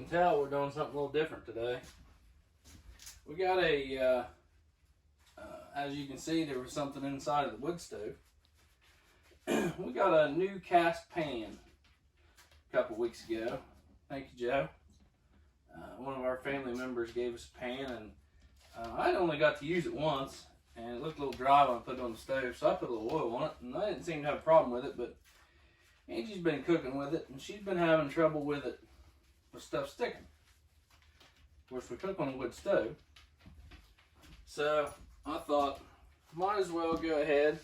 tell, we're doing something a little different today. We got a, as you can see, there was something inside of the wood stove. We got a new cast pan a couple weeks ago. Thank you, Joe. One of our family members gave us a pan, and I'd only got to use it once, and it looked a little dry when I put it on the stove, so I put a little oil on it, and I didn't seem to have a problem with it, but Angie's been cooking with it, and she's been having trouble with it, with stuff sticking. Of course, we cook on a wood stove, so I thought, might as well go ahead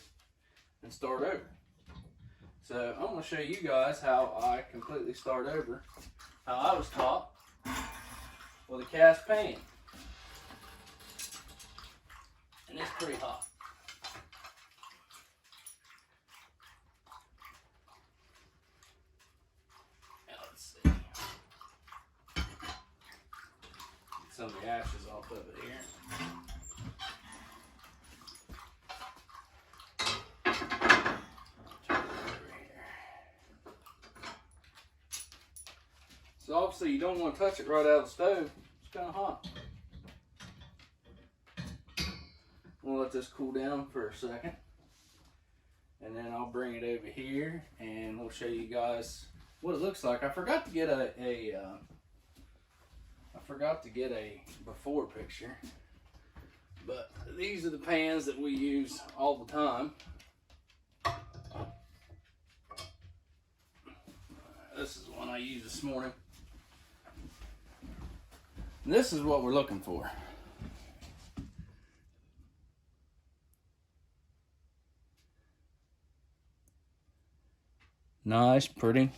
and start over. So I'm going to show you guys how I completely start over, how I was taught with a cast pan. And it's pretty hot. Now let's see. Get some of the ashes off of it here. So obviously you don't want to touch it right out of the stove. It's kind of hot. We'll let this cool down for a second. And then I'll bring it over here and we'll show you guys what it looks like. I forgot to get a before picture. But these are the pans that we use all the time. This is one I used this morning. And this is what we're looking for. Nice, pretty,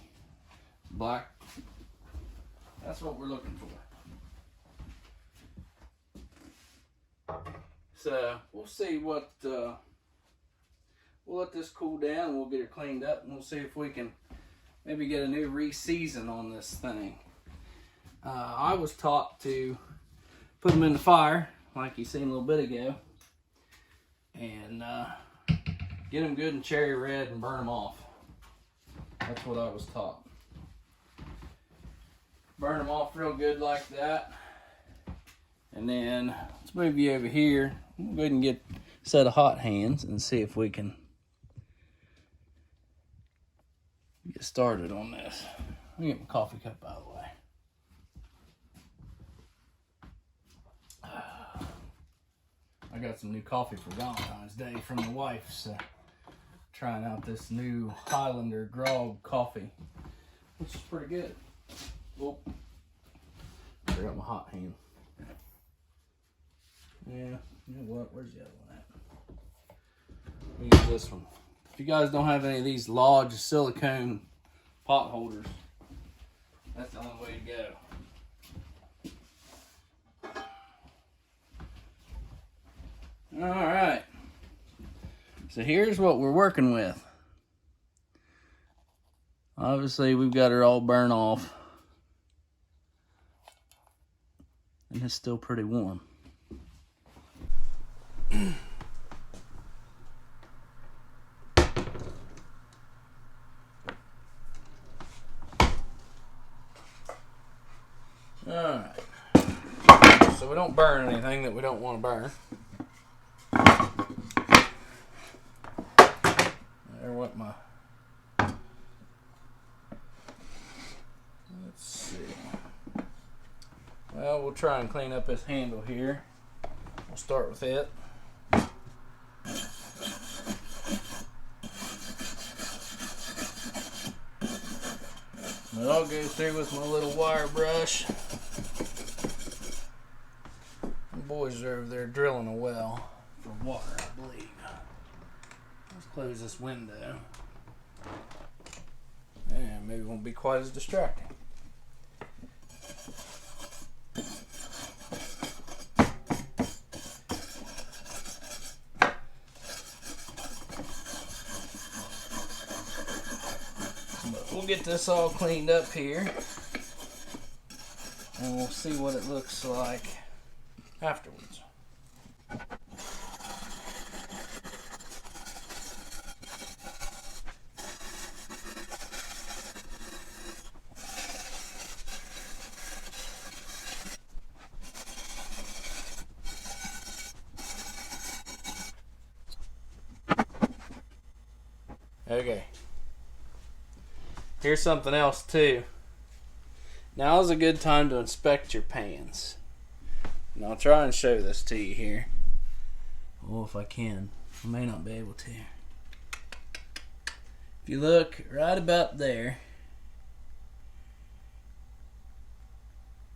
black. That's what we're looking for. So we'll see what, we'll let this cool down and we'll get it cleaned up and we'll see if we can maybe get a new re-season on this thing. I was taught to put them in the fire, like you seen a little bit ago, and get them good and cherry red and burn them off. That's what I was taught. Burn them off real good like that. And then let's move you over here. We'll go ahead and get a set of hot hands and see if we can get started on this. Let me get my coffee cup out of the way. I got some new coffee for Valentine's Day from the wife, so trying out this new Highlander grog coffee, which is pretty good. Oh, I got my hot hand. Yeah, you know what? Where's the other one at? Use this one. If you guys don't have any of these Lodge silicone pot holders, that's the only way to go. All right. So here's what we're working with. Obviously, we've got her all burned off. And it's still pretty warm. Alright. So we don't burn anything that we don't want to burn. There went my... Let's see. Well, we'll try and clean up this handle here. We'll start with it. But I'll go through with my little wire brush. The boys are over there drilling a well for water, I believe. Let's close this window. And maybe it won't be quite as distracting. We'll get this all cleaned up here and we'll see what it looks like afterwards. Okay. Here's something else too. Now is a good time to inspect your pans. And I'll try and show this to you here. Well, if I can. I may not be able to. If you look right about there,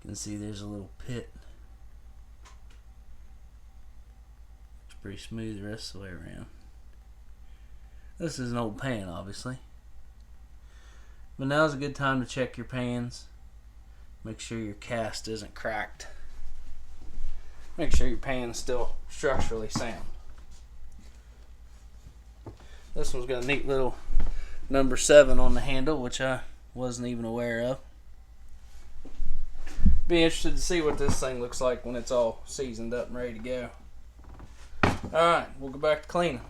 you can see there's a little pit. It's pretty smooth the rest of the way around. This is an old pan, obviously. But now's a good time to check your pans. Make sure your cast isn't cracked. Make sure your pan's still structurally sound. This one's got a neat little number 7 on the handle, which I wasn't even aware of. Be interested to see what this thing looks like when it's all seasoned up and ready to go. Alright, we'll go back to cleaning.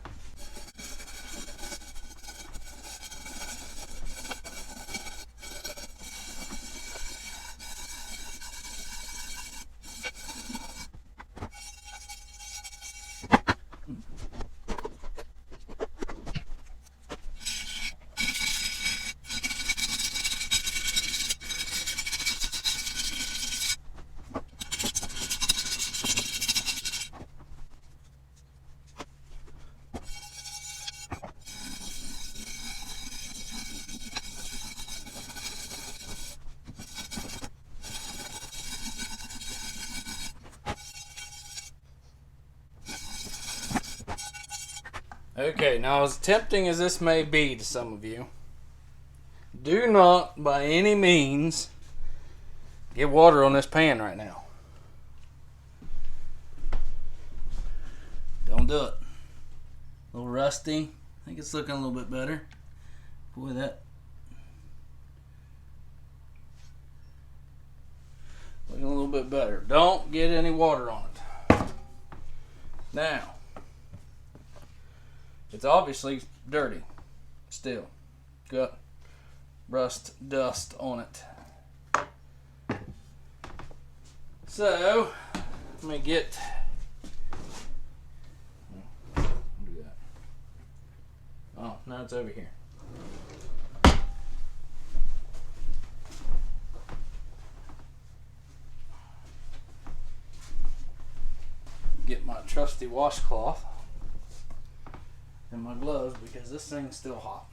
Okay, now as tempting as this may be to some of you, do not by any means get water on this pan right now. Don't do it. A little rusty. I think it's looking a little bit better. Boy, that looking a little bit better. Don't get any water on it. Now, it's obviously dirty still. Got rust dust on it. So, let me get do that. Oh, now it's over here. Get my trusty washcloth and my gloves because this thing's still hot.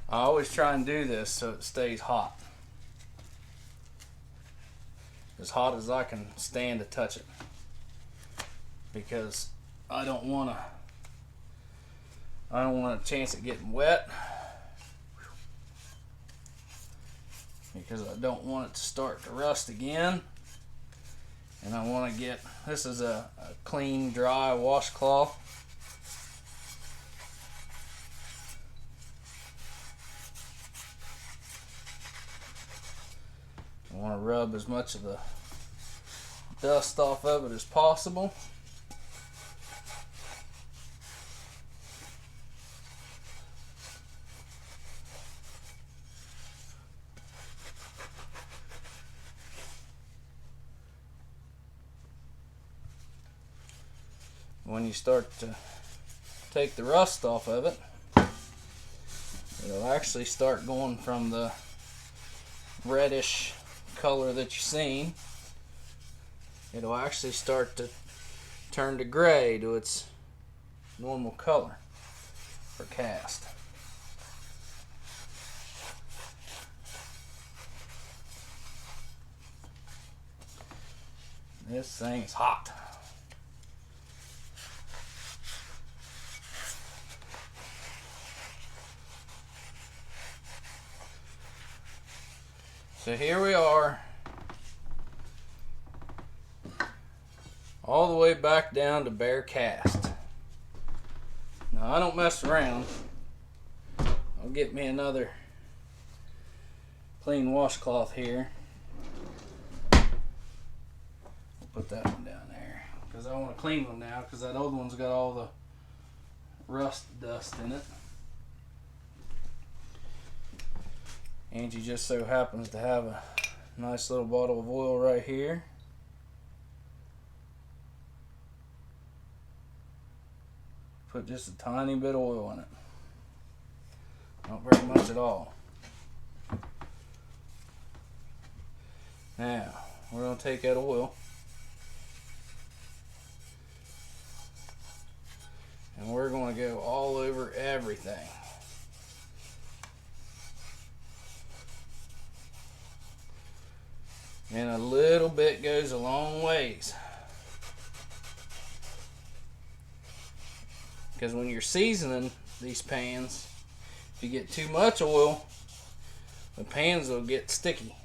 I always try and do this so it stays hot. As hot as I can stand to touch it. Because I don't want a chance of getting wet. Because I don't want it to start to rust again. And I want to get, this is a clean, dry washcloth. I want to rub as much of the dust off of it as possible. When you start to take the rust off of it, it'll actually start going from the reddish color that you've seen. It'll actually start to turn to gray to its normal color for cast. This thing's hot. So here we are, all the way back down to bare cast. Now I don't mess around. I'll get me another clean washcloth here. I'll put that one down there because I want a clean one now because that old one's got all the rust dust in it. Angie just so happens to have a Nice little bottle of oil right here. Put just a tiny bit of oil in it. Not very much at all. Now, we're going to take that oil and we're going to go all over everything. And a little bit goes a long ways. Because when you're seasoning these pans, if you get too much oil, the pans will get sticky.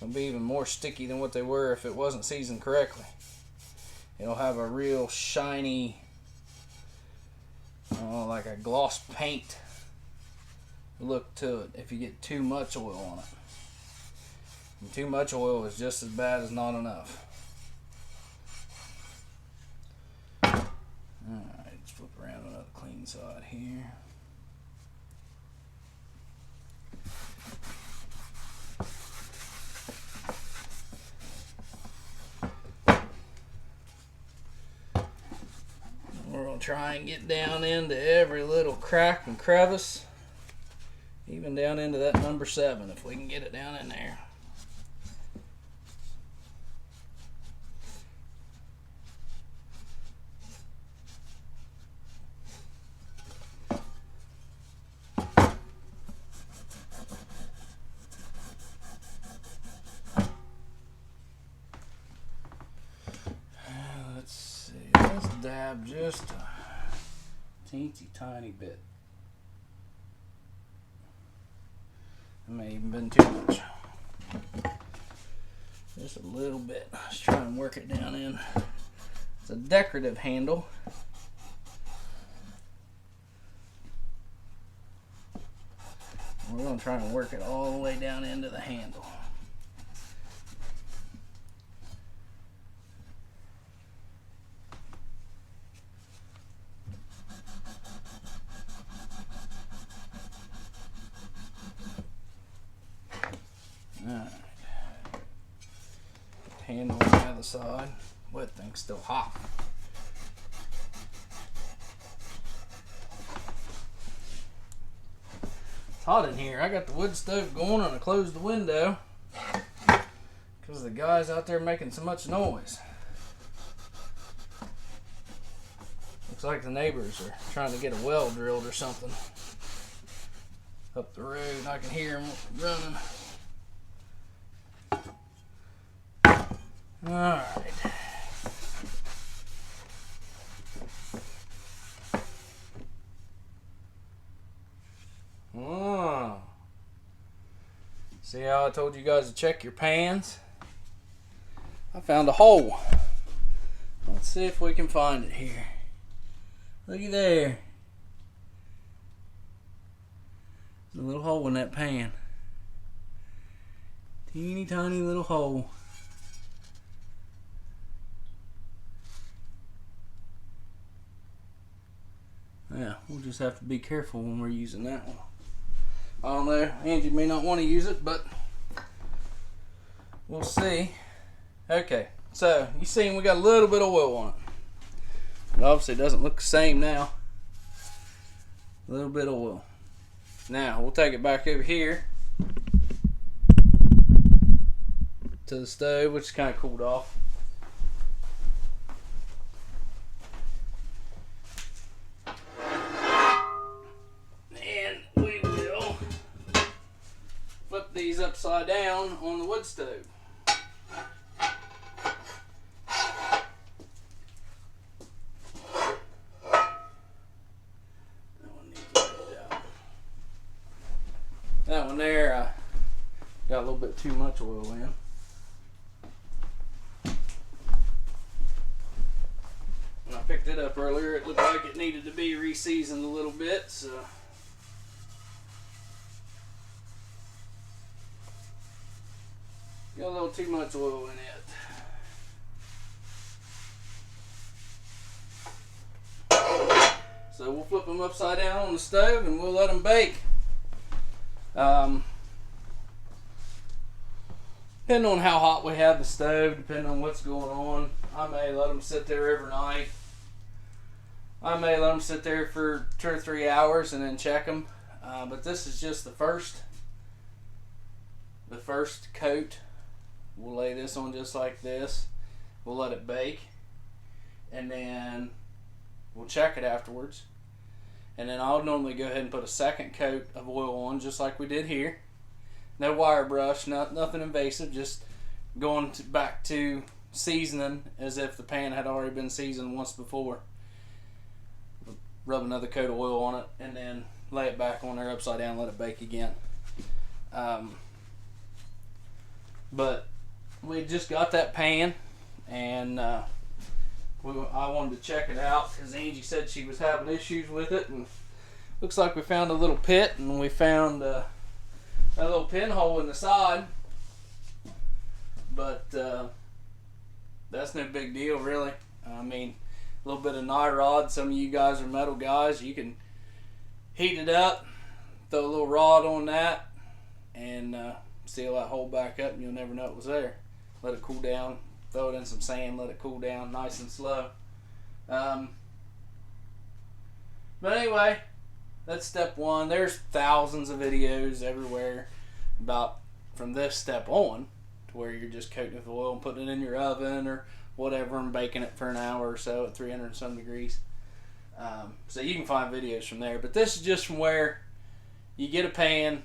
They'll be even more sticky than what they were if it wasn't seasoned correctly. It'll have a real shiny, like a gloss paint look to it if you get too much oil on it. And too much oil is just as bad as not enough. Alright, let's flip around another clean side here. We're going to try and get down into every little crack and crevice, even down into that number 7 if we can get it down in there. Dab just a teensy tiny bit. It may even been too much. Just a little bit. Let's try and work it down in. It's a decorative handle. We're going to try and work it all the way down into the handle. Alright. Handle on the other side. Wet thing's still hot. It's hot in here. I got the wood stove going and I closed the window because the guy's out there making so much noise. Looks like the neighbors are trying to get a well drilled or something up the road. I can hear them running. Alright. Oh. See how I told you guys to check your pans? I found a hole. Let's see if we can find it here. Looky there. There's a little hole in that pan. Teeny tiny little hole. Yeah, we'll just have to be careful when we're using that one. I don't know, Angie may not want to use it, but we'll see. Okay, so you see we got a little bit of oil on it. It obviously doesn't look the same now. A little bit of oil. Now, we'll take it back over here to the stove, which is kind of cooled off. These upside down on the wood stove. That one there, got a little bit too much oil in. When I picked it up earlier, it looked like it needed to be re-seasoned a little bit, so got a little too much oil in it. So we'll flip them upside down on the stove and we'll let them bake. Depending on how hot we have the stove, depending on what's going on, I may let them sit there overnight. I may let them sit there for 2 or 3 hours and then check them. But this is just the first coat. We'll lay this on just like this. We'll let it bake, and then we'll check it afterwards. And then I'll normally go ahead and put a second coat of oil on, just like we did here. No wire brush, nothing invasive, just going back to seasoning as if the pan had already been seasoned once before. Rub another coat of oil on it, and then lay it back on there upside down, let it bake again. But we just got that pan, and I wanted to check it out because Angie said she was having issues with it, and looks like we found a little pit, and we found a little pinhole in the side, but that's no big deal really. I mean, a little bit of Nakarada. Some of you guys are metal guys. You can heat it up, throw a little rod on that, and seal that hole back up, and you'll never know it was there. Let it cool down. Throw it in some sand. Let it cool down nice and slow. But anyway, that's step one. There's thousands of videos everywhere about from this step on to where you're just coating it with oil and putting it in your oven or whatever and baking it for an hour or so at 300 and some degrees. So you can find videos from there. But this is just from where you get a pan,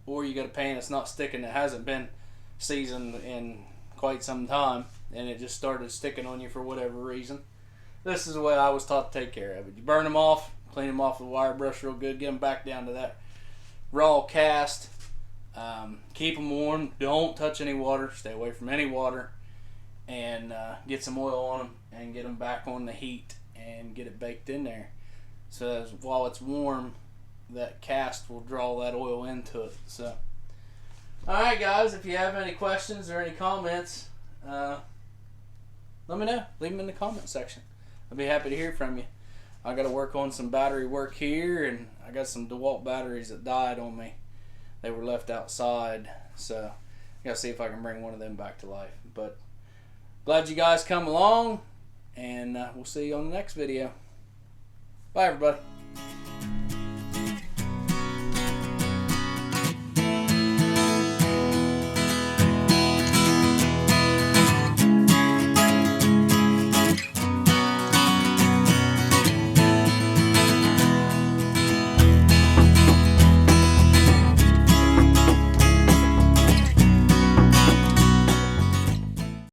or you get a pan that's not sticking, that hasn't been seasoned in quite some time, and it just started sticking on you for whatever reason. This is the way I was taught to take care of it. You burn them off, clean them off with a wire brush real good, get them back down to that raw cast. Keep them warm. Don't touch any water. Stay away from any water. And get some oil on them and get them back on the heat and get it baked in there. So while it's warm, that cast will draw that oil into it. So, alright guys, if you have any questions or any comments, let me know. Leave them in the comment section. I'll be happy to hear from you. I got to work on some battery work here, and I got some DeWalt batteries that died on me. They were left outside, so I got to see if I can bring one of them back to life. But glad you guys come along, and we'll see you on the next video. Bye everybody.